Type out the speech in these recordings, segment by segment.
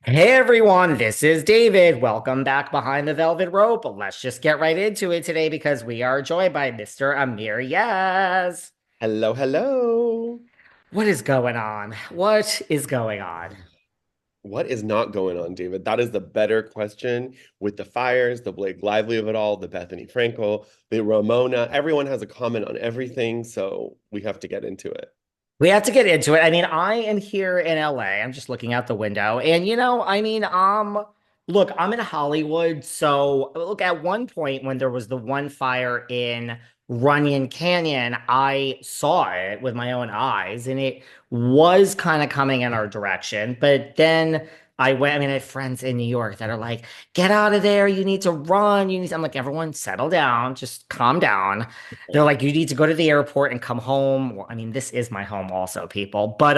Hey everyone, this is David. Welcome back behind the velvet rope. Let's just get right into it today because we are joined by Mr. Amir Yaz. Hello, hello. What is going on? What is going on? What is not going on, David? That is the better question with the fires, the Blake Lively of it all, the Bethany Frankel, the Ramona. Everyone has a comment on everything, so we have to get into it. We have to get into it. I mean, I am here in LA. I'm just looking out the window. And look, I'm in Hollywood. So look, at one point when there was the one fire in Runyon Canyon, I saw it with my own eyes and it was kind of coming in our direction. But then I mean, I have friends in New York that are like, get out of there. You need to run. I'm like, everyone settle down, just calm down. They're like, you need to go to the airport and come home. Well, I mean, this is my home also, people. But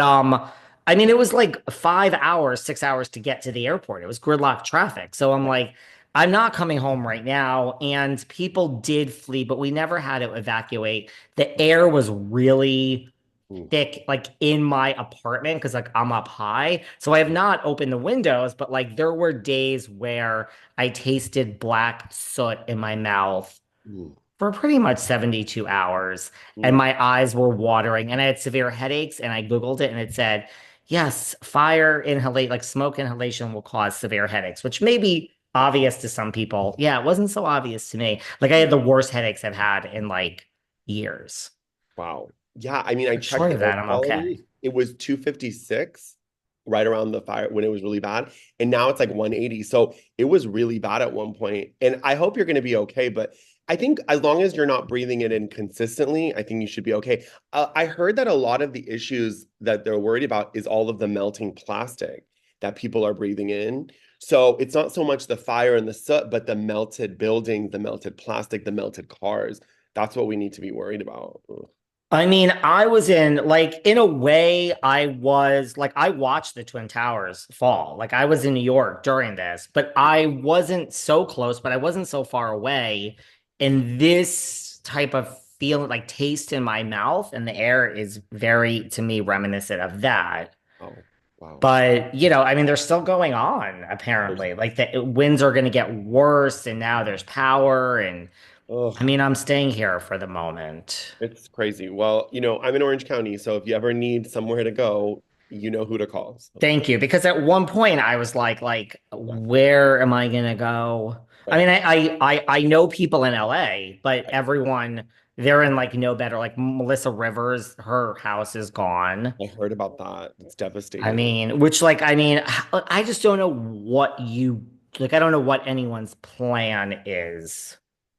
I mean, it was like 5 hours, 6 hours to get to the airport. It was gridlock traffic. So I'm Yeah. like, I'm not coming home right now. And people did flee, but we never had to evacuate. The air was really Mm, thick, like in my apartment, because like I'm up high. So I have not opened the windows, but like there were days where I tasted black soot in my mouth mm, for pretty much 72 hours and mm. my eyes were watering and I had severe headaches and I Googled it and it said, yes, fire inhalate, like smoke inhalation will cause severe headaches, which may be obvious to some people. Yeah, it wasn't so obvious to me. Like I had the worst headaches I've had in like years. Wow. Yeah, I mean, I But checked short the of air that, I'm okay. quality. It was 256 right around the fire when it was really bad. And now it's like 180. So it was really bad at one point. And I hope you're going to be okay. But I think as long as you're not breathing it in consistently, I think you should be okay. I heard that a lot of the issues that they're worried about is all of the melting plastic that people are breathing in. So it's not so much the fire and the soot, but the melted buildings, the melted plastic, the melted cars. That's what we need to be worried about. Ugh. I mean, I was in like in a way I was like I watched the Twin Towers fall. Like I was in New York during this, but I wasn't so close, but I wasn't so far away. And this type of feeling like taste in my mouth and the air is very to me reminiscent of that. Oh, wow. But, I mean, they're still going on, There's, apparently. Like the winds are going to get worse, and now there's power. And I oh, mean, I'm staying here for the moment. it's crazy. Well, I'm in Orange County, so if you ever need somewhere to go, you know who to call. So, Thank you. Because at one point I was like, yeah, where am I gonna go? I right, mean, I know people in LA, but right. everyone they're in like no better. Like Melissa Rivers, her house is gone. I heard about that. It's I devastating. mean, I just don't know what you like. I don't know what anyone's plan is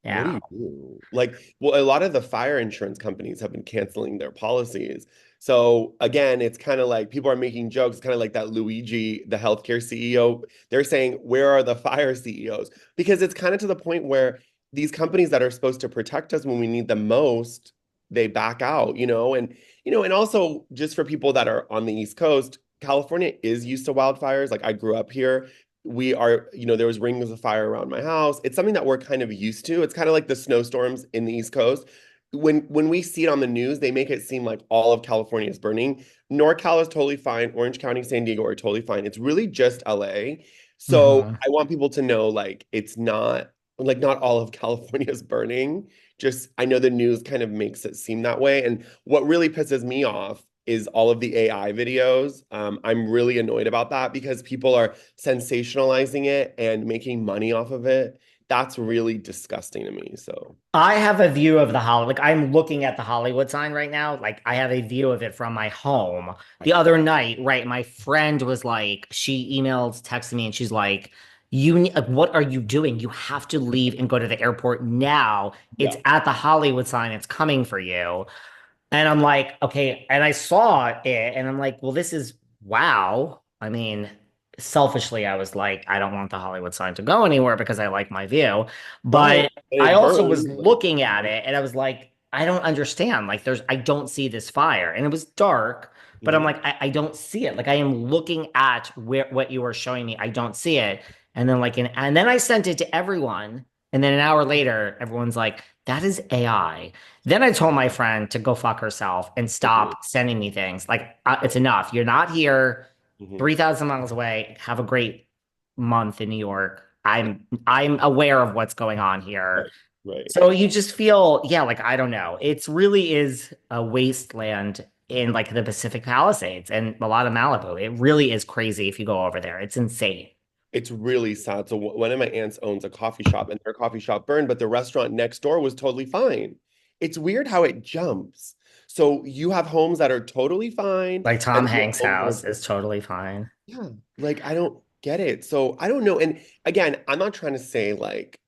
What do now. you do? Like, well, a lot of the fire insurance companies have been canceling their policies. So again, it's kind of like people are making jokes, kind of like that Luigi, the healthcare CEO. They're saying, where are the fire CEOs? Because it's kind of to the point where these companies that are supposed to protect us when we need them most, they back out, and also just for people that are on the East Coast, California is used to wildfires. Like I grew up here, we are, there was rings of fire around my house. It's something that we're kind of used to. It's kind of like the snowstorms in the East Coast. When we see it on the news, they make it seem like all of California is burning. NorCal is totally fine. Orange County, San Diego are totally fine. It's really just LA. So Hmm. I want people to know like it's not like not all of California is burning. Just I know the news kind of makes it seem that way. And what really pisses me off is all of the AI videos. I'm really annoyed about that because people are sensationalizing it and making money off of it. That's really disgusting to me. So, I have a view of the Hollywood. Like I'm looking at the Hollywood sign right now. Like I have a view of it from my home. The right. other night, right, my friend was like, she emailed, texted me, and she's like, like, what are you doing? You have to leave and go to the airport now. It's Yeah. at the Hollywood sign. It's coming for you." And I'm like, okay. And I saw it and I'm like, well, this is wow. I mean, selfishly, I was like, I don't want the Hollywood sign to go anywhere because I like my view. Right. But And I it also was burns. Like, looking at it and I was like, I don't understand. Like, I don't see this fire. And it was dark, but I'm mhm. like, I don't see it. Like, I am looking at what you were showing me. I don't see it. And then, and then I sent it to everyone. And then an hour later, everyone's like, that is AI. Then I told my friend to go fuck herself and Mhm. stop sending me things. Like, it's enough. You're not here. Hmm. 3,000 miles away. Have a great month in New York. I'm aware of what's going on here. Right. Right. So you just feel, yeah, like I don't know. It's really is a wasteland in like the Pacific Palisades and a lot of Malibu. It really is crazy if you go over there. It's insane. It's really sad. So one of my aunts owns a coffee shop and their coffee shop burned, but the restaurant next door was totally fine. It's weird how it jumps. So you have homes that are totally fine, Like and Tom then you have Hanks' homes that are house is totally fine. yeah, like I don't get it. So I don't know. And again, I'm not trying to say like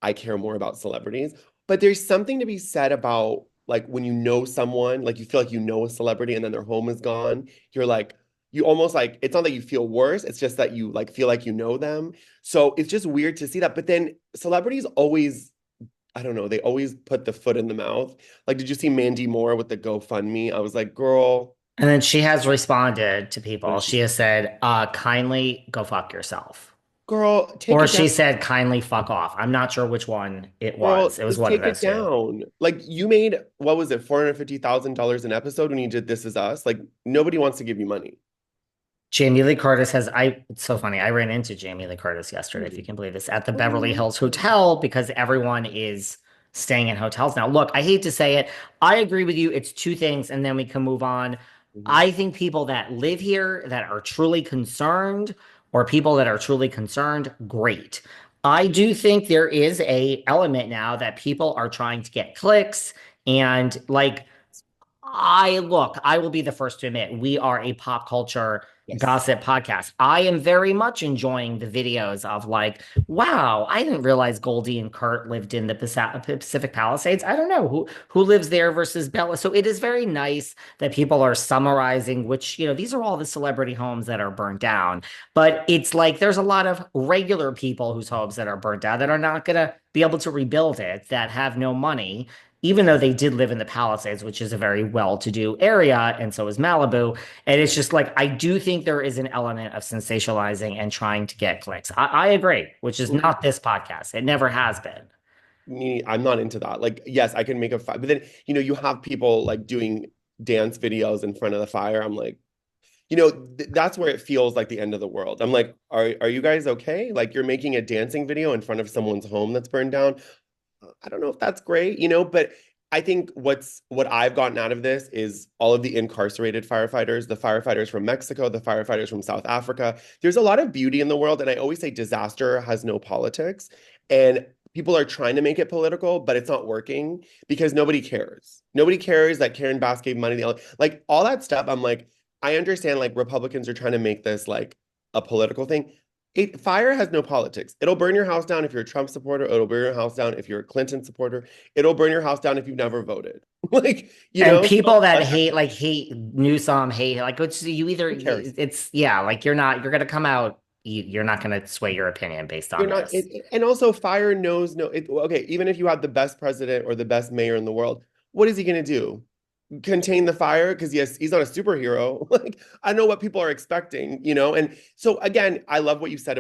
I care more about celebrities, but there's something to be said about like when you know someone, like you feel like you know a celebrity and then their home is gone, you're like you almost like it's not that you feel worse, it's just that you like feel like you know them. So it's just weird to see that. But then celebrities always, I don't know, they always put the foot in the mouth. Like, did you see Mandy Moore with the GoFundMe? I was like, girl, And then she has responded to what people. did she She say? has said, kindly go fuck yourself. Girl, take Or it down. she said, kindly fuck off. I'm not sure which one it was. Girl, It was just one of take it those two. down. Like you made, what was it, $450,000 an episode when you did This Is Us? Like nobody wants to give you money. Jamie Lee Curtis has it's so funny. I ran into Jamie Lee Curtis yesterday, if you Hmm. can believe this, at the Oh my Beverly Hills God. Hotel because everyone is staying in hotels now. Look, I hate to say it. I agree with you. It's two things, and then we can move on. Mhm. I think people that live here that are truly concerned, or people that are truly concerned, great. I do think there is a element now that people are trying to get clicks and like I will be the first to admit, we are a pop culture Yes. gossip podcast. I am very much enjoying the videos of like, wow, I didn't realize Goldie and Kurt lived in the Pacific Palisades. I don't know who lives there versus Bella. So it is very nice that people are summarizing which, these are all the celebrity homes that are burned down. But it's like there's a lot of regular people whose homes that are burnt down that are not going to be able to rebuild it, that have no money even though they did live in the Palisades, which is a very well-to-do area, and so is Malibu. And it's Right. just like I do think there is an element of sensationalizing and trying to get clicks. I agree, which is not this podcast. It never has been. I'm not into that. Like, yes, I can make a fire, but then, you have people like doing dance videos in front of the fire. I'm like, that's where it feels like the end of the world. I'm like, are you guys okay? Like you're making a dancing video in front of someone's home that's burned down. I don't know if that's great, but I think what I've gotten out of this is all of the incarcerated firefighters, the firefighters from Mexico, the firefighters from South Africa. There's a lot of beauty in the world, and I always say disaster has no politics, and people are trying to make it political, but it's not working because nobody cares. Nobody cares that Karen Bass gave money to like all that stuff. I'm like, I understand like Republicans are trying to make this like a political thing. Fire has no politics. It'll burn your house down if you're a Trump supporter. It'll burn your house down if you're a Clinton supporter. It'll burn your house down if you've never voted. Like, And so people that let hate, like hate Newsom, hate like it's you either who cares? it's yeah, like you're gonna come out, you're not gonna sway your opinion based You're on not, this. and also fire knows no. Okay, even if you have the best president or the best mayor in the world, what is he going to do? Contain the fire? Because yes, he's not a superhero. Like I know what people are expecting, And so again, I love what you said